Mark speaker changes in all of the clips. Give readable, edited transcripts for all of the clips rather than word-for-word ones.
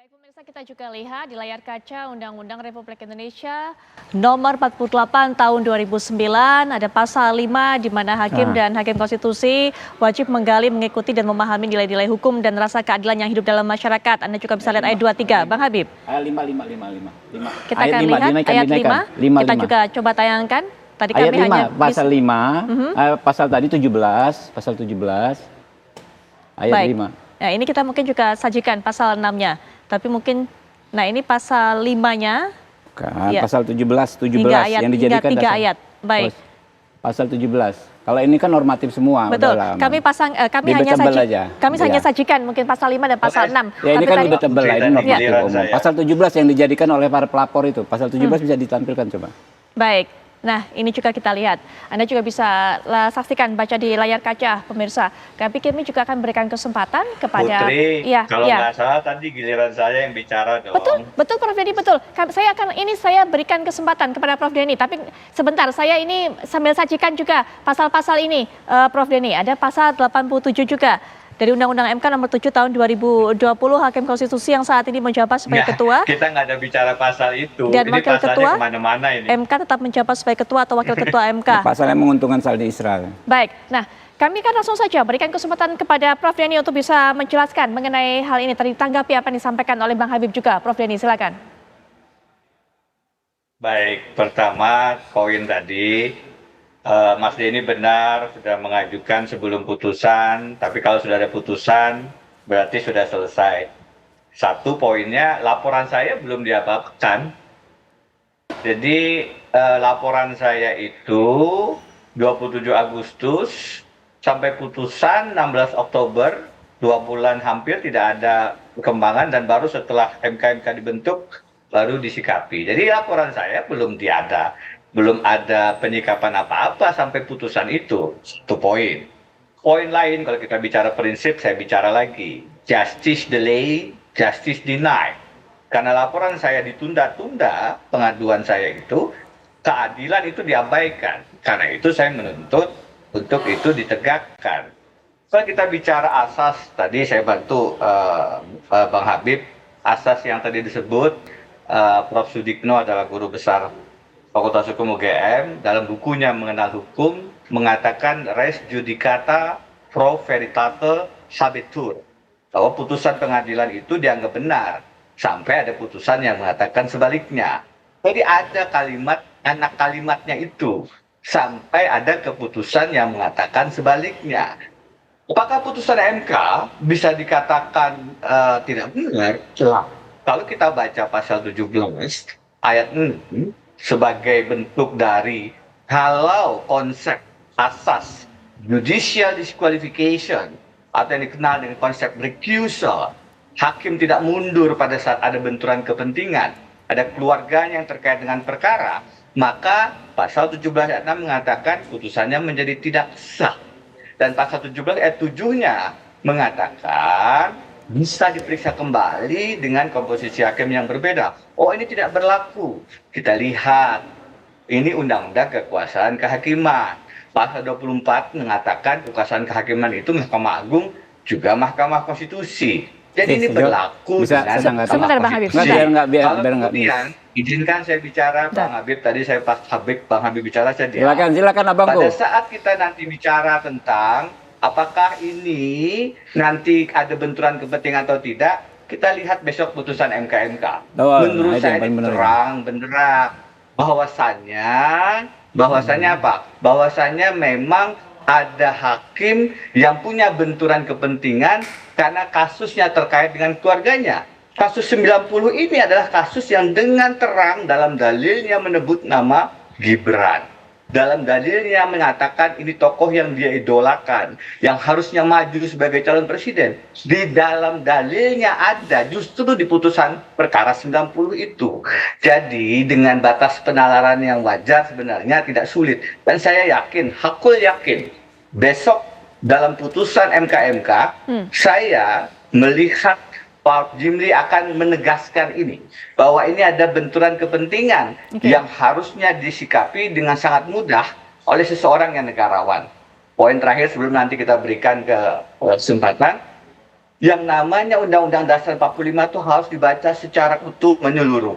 Speaker 1: Baik pemirsa, kita juga lihat di layar kaca Undang-Undang Republik Indonesia Nomor 48 Tahun 2009 ada pasal 5 di mana hakim dan hakim konstitusi wajib menggali, mengikuti dan memahami nilai-nilai hukum dan rasa keadilan yang hidup dalam masyarakat. Anda juga bisa lihat ayat 23, Bang Habib.
Speaker 2: Ayat 5.
Speaker 1: Kita akan lihat ayat 5. Kita juga coba tayangkan. Tadi
Speaker 2: ayat
Speaker 1: kami
Speaker 2: 5,
Speaker 1: hanya
Speaker 2: pasal 5, pasal tadi 17, ayat
Speaker 1: Baik.
Speaker 2: 5.
Speaker 1: Nah, ini kita mungkin juga sajikan pasal 6-nya. Tapi mungkin, nah ini pasal 5-nya.
Speaker 2: Ya. Pasal 17
Speaker 1: ayat,
Speaker 2: yang dijadikan
Speaker 1: hingga 3 ayat. Baik.
Speaker 2: Pasal 17. Kalau ini kan normatif semua.
Speaker 1: Betul. Kami hanya sajikan mungkin pasal 5 dan pasal 6.
Speaker 2: Ya, ini kan udah tebel lah, ini normatif umum. Pasal 17 yang dijadikan oleh para pelapor itu. Pasal 17 bisa ditampilkan coba.
Speaker 1: Baik. Nah, ini juga kita lihat. Anda juga bisa saksikan, baca di layar kaca, pemirsa. Kami juga akan berikan kesempatan kepada...
Speaker 3: Putri, kalau nggak salah tadi giliran saya yang bicara dong.
Speaker 1: Betul Prof Denny, betul. Saya berikan kesempatan kepada Prof Denny. Tapi sebentar, saya ini sambil sajikan juga pasal-pasal ini, Prof Denny. Ada pasal 87 juga. Dari Undang-Undang MK nomor 7 tahun 2020, Hakim Konstitusi yang saat ini menjabat sebagai ketua.
Speaker 3: Kita nggak ada bicara pasal itu.
Speaker 1: Dan
Speaker 3: ini
Speaker 1: wakil ketua
Speaker 3: kemana-mana ini.
Speaker 1: MK tetap menjabat sebagai ketua atau wakil ketua MK.
Speaker 2: Pasal yang menguntungkan Saldi Isra.
Speaker 1: Baik, nah kami kan langsung saja berikan kesempatan kepada Prof Denny untuk bisa menjelaskan mengenai hal ini. Tadi tanggapi apa yang disampaikan oleh Bang Habib juga. Prof Denny, silakan.
Speaker 3: Baik, pertama poin tadi. Mas Denny benar sudah mengajukan sebelum putusan, tapi kalau sudah ada putusan berarti sudah selesai. Satu poinnya, laporan saya belum diapakan. Jadi laporan saya itu 27 Agustus sampai putusan 16 Oktober, 2 bulan hampir tidak ada perkembangan dan baru setelah MK dibentuk baru disikapi. Jadi laporan saya belum ada penyikapan apa-apa sampai putusan itu. Satu poin. Poin lain, kalau kita bicara prinsip, saya bicara lagi. Justice delay, justice deny. Karena laporan saya ditunda-tunda, pengaduan saya itu, keadilan itu diabaikan. Karena itu saya menuntut untuk itu ditegakkan. Kalau kita bicara asas, tadi saya bantu Bang Habib, asas yang tadi disebut, Prof Sudikno adalah guru besar Fakultas Hukum UGM, dalam bukunya Mengenal Hukum, mengatakan res judicata pro veritate sabetur. Bahwa putusan pengadilan itu dianggap benar, sampai ada putusan yang mengatakan sebaliknya. Jadi ada anak kalimatnya itu, sampai ada keputusan yang mengatakan sebaliknya. Apakah putusan MK bisa dikatakan tidak benar? Kalau kita baca pasal 17, ayat 6, sebagai bentuk dari kalau konsep asas judicial disqualification atau yang dikenal dengan konsep recusal, hakim tidak mundur pada saat ada benturan kepentingan, ada keluarganya yang terkait dengan perkara, maka pasal 17 ayat 6 mengatakan putusannya menjadi tidak sah. Dan pasal 17 ayat 7-nya mengatakan bisa diperiksa kembali dengan komposisi hakim yang berbeda. Oh, ini tidak berlaku. Kita lihat, ini Undang-Undang Kekuasaan Kehakiman. Pasal 24 mengatakan kekuasaan kehakiman itu Mahkamah Agung juga Mahkamah Konstitusi. Jadi ini berlaku dengan
Speaker 1: sebentar Bang Habib.
Speaker 3: Kemudian, izinkan saya bicara, Bang Habib. Tadi Bang Habib bicara, saya diam.
Speaker 2: Silakan abangku.
Speaker 3: Pada saat kita nanti bicara tentang apakah ini nanti ada benturan kepentingan atau tidak, kita lihat besok putusan MK. Menurut saya ini terang benderang bahwasannya apa? Bahwasannya memang ada hakim yang punya benturan kepentingan karena kasusnya terkait dengan keluarganya. Kasus 90 ini adalah kasus yang dengan terang dalam dalilnya menyebut nama Gibran. Dalam dalilnya mengatakan ini tokoh yang dia idolakan, yang harusnya maju sebagai calon presiden. Di dalam dalilnya ada, justru di putusan perkara 90 itu. Jadi dengan batas penalaran yang wajar sebenarnya tidak sulit. Dan saya yakin, Hakul yakin, besok dalam putusan MK, saya melihat Pak Jimli akan menegaskan ini, bahwa ini ada benturan kepentingan yang harusnya disikapi dengan sangat mudah oleh seseorang yang negarawan. Poin terakhir sebelum nanti kita berikan ke kesempatan, Yang namanya Undang-Undang Dasar 45 itu harus dibaca secara utuh menyeluruh.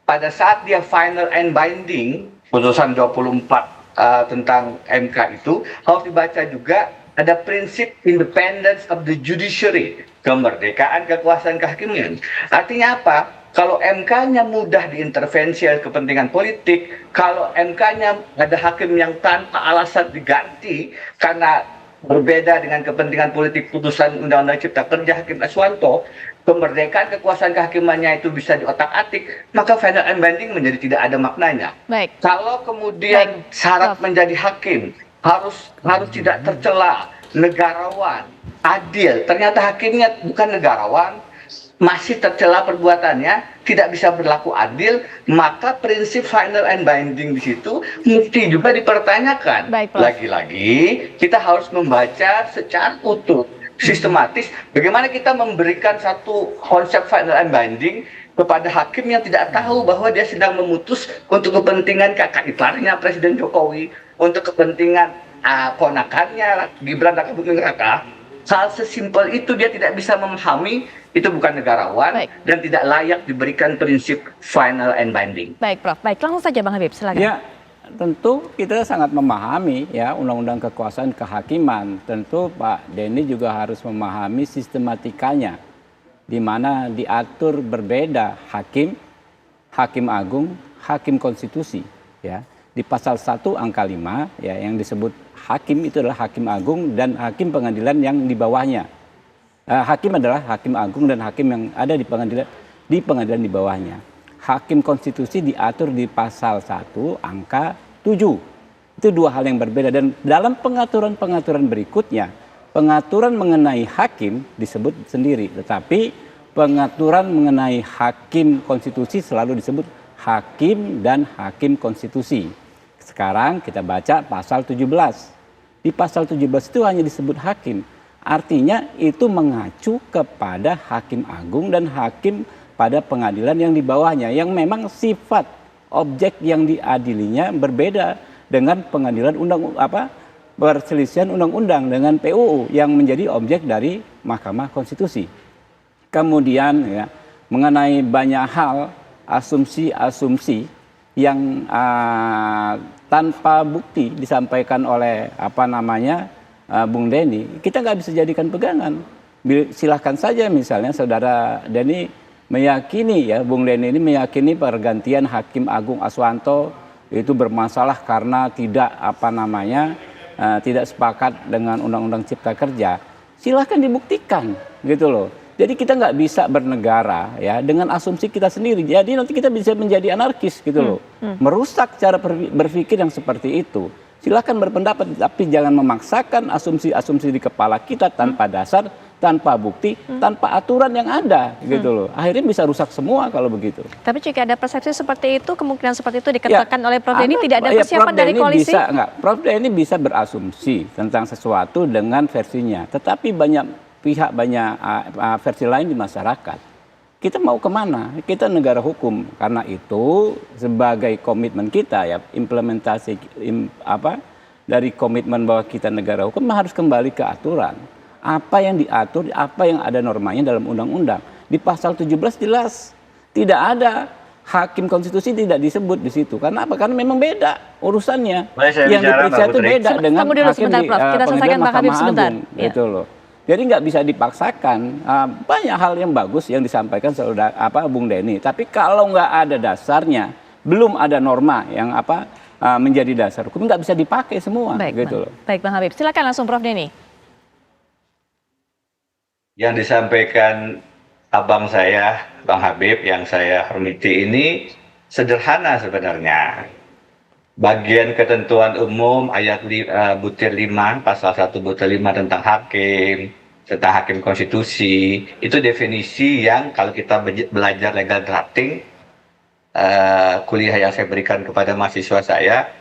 Speaker 3: Pada saat dia final and binding, putusan 24 tentang MK itu harus dibaca juga ada prinsip independence of the judiciary, kemerdekaan kekuasaan kehakiman. Artinya apa? Kalau MK-nya mudah diintervensi oleh kepentingan politik, kalau MK-nya ada hakim yang tanpa alasan diganti karena berbeda dengan kepentingan politik putusan Undang-Undang Cipta Kerja Hakim Aswanto, kemerdekaan kekuasaan kehakimannya itu bisa diotak-atik, maka final and binding menjadi tidak ada maknanya.
Speaker 1: Baik.
Speaker 3: Kalau kemudian syarat menjadi hakim harus tidak tercela, negarawan, adil, ternyata hakimnya bukan negarawan, masih tercela perbuatannya, tidak bisa berlaku adil, maka prinsip final and binding di situ mesti juga dipertanyakan.
Speaker 1: Baik, Prof.
Speaker 3: Lagi-lagi kita harus membaca secara utuh, sistematis, bagaimana kita memberikan satu konsep final and binding kepada hakim yang tidak tahu bahwa dia sedang memutus untuk kepentingan kakak iparnya Presiden Jokowi, untuk kepentingan ponakannya Gibran Raka Buming Raka. Hal sesimpel itu dia tidak bisa memahami, itu bukan negarawan.
Speaker 1: Baik.
Speaker 3: Dan tidak layak diberikan prinsip final and binding.
Speaker 1: Baik, Prof. Baik, langsung saja Bang Habib, silakan.
Speaker 2: Ya, tentu kita sangat memahami ya Undang-Undang Kekuasaan Kehakiman. Tentu Pak Denny juga harus memahami sistematikanya, di mana diatur berbeda hakim, hakim agung, hakim konstitusi. Ya, di pasal 1 angka 5 ya yang disebut hakim itu adalah hakim agung dan hakim pengadilan yang di bawahnya. Hakim adalah hakim agung dan hakim yang ada di pengadilan di bawahnya. Hakim konstitusi diatur di pasal 1 angka 7. Itu dua hal yang berbeda, dan dalam pengaturan-pengaturan berikutnya, pengaturan mengenai hakim disebut sendiri, tetapi pengaturan mengenai hakim konstitusi selalu disebut hakim dan hakim konstitusi. Sekarang kita baca pasal 17. Di pasal 17 itu hanya disebut hakim. Artinya itu mengacu kepada hakim agung dan hakim pada pengadilan yang di bawahnya, yang memang sifat objek yang diadilinya berbeda dengan pengadilan perselisihan undang-undang dengan PUU yang menjadi objek dari Mahkamah Konstitusi. Kemudian ya, mengenai banyak hal asumsi-asumsi yang tanpa bukti disampaikan oleh Bung Denny, kita nggak bisa jadikan pegangan. Silahkan saja misalnya saudara Denny meyakini ya, Bung Denny ini meyakini pergantian Hakim Agung Aswanto itu bermasalah karena tidak sepakat dengan Undang-Undang Cipta Kerja. Silahkan dibuktikan gitu loh. Jadi kita nggak bisa bernegara ya dengan asumsi kita sendiri. Jadi nanti kita bisa menjadi anarkis gitu loh. Merusak cara berpikir yang seperti itu. Silakan berpendapat, tapi jangan memaksakan asumsi-asumsi di kepala kita tanpa dasar, tanpa bukti, tanpa aturan yang ada gitu loh. Akhirnya bisa rusak semua kalau begitu.
Speaker 1: Tapi jika ada persepsi seperti itu, kemungkinan seperti itu dikatakan oleh Prof Denny, tidak ada persiapan dari koalisi?
Speaker 2: Prof Denny bisa berasumsi tentang sesuatu dengan versinya. Tetapi banyak pihak, banyak versi lain di masyarakat. Kita mau kemana? Kita negara hukum. Karena itu sebagai komitmen kita ya, implementasi dari komitmen bahwa kita negara hukum harus kembali ke aturan. Apa yang diatur, apa yang ada normanya dalam undang-undang. Di pasal 17 jelas tidak ada hakim konstitusi, tidak disebut di situ. Karena apa? Karena memang beda urusannya. Yang diperiksa itu beda dengan hakim di pengadilan Mahkamah Agung. Gitu loh. Jadi nggak bisa dipaksakan. Banyak hal yang bagus yang disampaikan Bung Denny. Tapi kalau nggak ada dasarnya, belum ada norma yang menjadi dasar hukum, nggak bisa dipakai semua.
Speaker 1: Baik,
Speaker 2: gitu loh.
Speaker 1: Baik, Bang Habib. Silakan langsung Prof Denny.
Speaker 3: Yang disampaikan abang saya, Bang Habib, yang saya hormati ini sederhana sebenarnya. Bagian ketentuan umum ayat butir 5, pasal 1 butir 5 tentang hakim, tentang hakim konstitusi, itu definisi yang kalau kita belajar legal drafting, kuliah yang saya berikan kepada mahasiswa saya,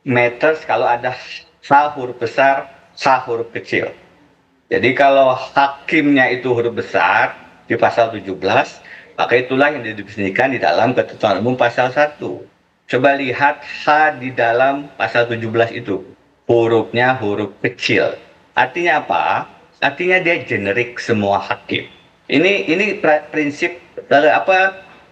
Speaker 3: matters kalau ada sa huruf besar, sa huruf kecil. Jadi kalau hakimnya itu huruf besar di pasal 17, maka itulah yang didefinisikan di dalam ketentuan umum pasal 1. Coba lihat H di dalam pasal 17 itu. Hurufnya huruf kecil. Artinya apa? artinya dia generik semua hakim. Ini prinsip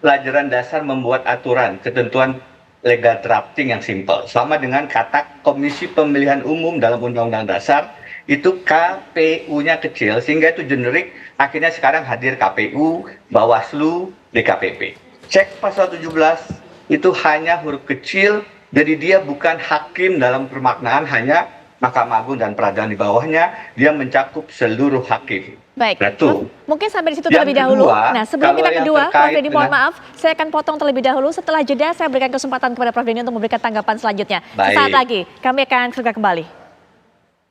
Speaker 3: pelajaran dasar membuat aturan, ketentuan legal drafting yang simpel. Sama dengan kata Komisi Pemilihan Umum dalam Undang-Undang Dasar, itu KPU-nya kecil, sehingga itu generik, akhirnya sekarang hadir KPU, Bawaslu, DKPP. Cek pasal 17, itu hanya huruf kecil, jadi dia bukan hakim dalam permaknaan hanya Mahkamah Agung dan peradilan di bawahnya, dia mencakup seluruh hakim.
Speaker 1: Baik,
Speaker 3: Satu.
Speaker 1: mungkin sampai di situ
Speaker 3: Yang
Speaker 1: terlebih dahulu.
Speaker 3: kedua,
Speaker 1: Nah, sebelum
Speaker 3: kalau
Speaker 1: kita
Speaker 3: yang
Speaker 1: kedua, Prof.
Speaker 3: terkait
Speaker 1: Denny mohon
Speaker 3: dengan-
Speaker 1: maaf, saya akan potong terlebih dahulu. Setelah jeda, saya berikan kesempatan kepada Prof. Denny untuk memberikan tanggapan selanjutnya. Sesaat
Speaker 3: Baik.
Speaker 1: lagi, kami akan segera kembali.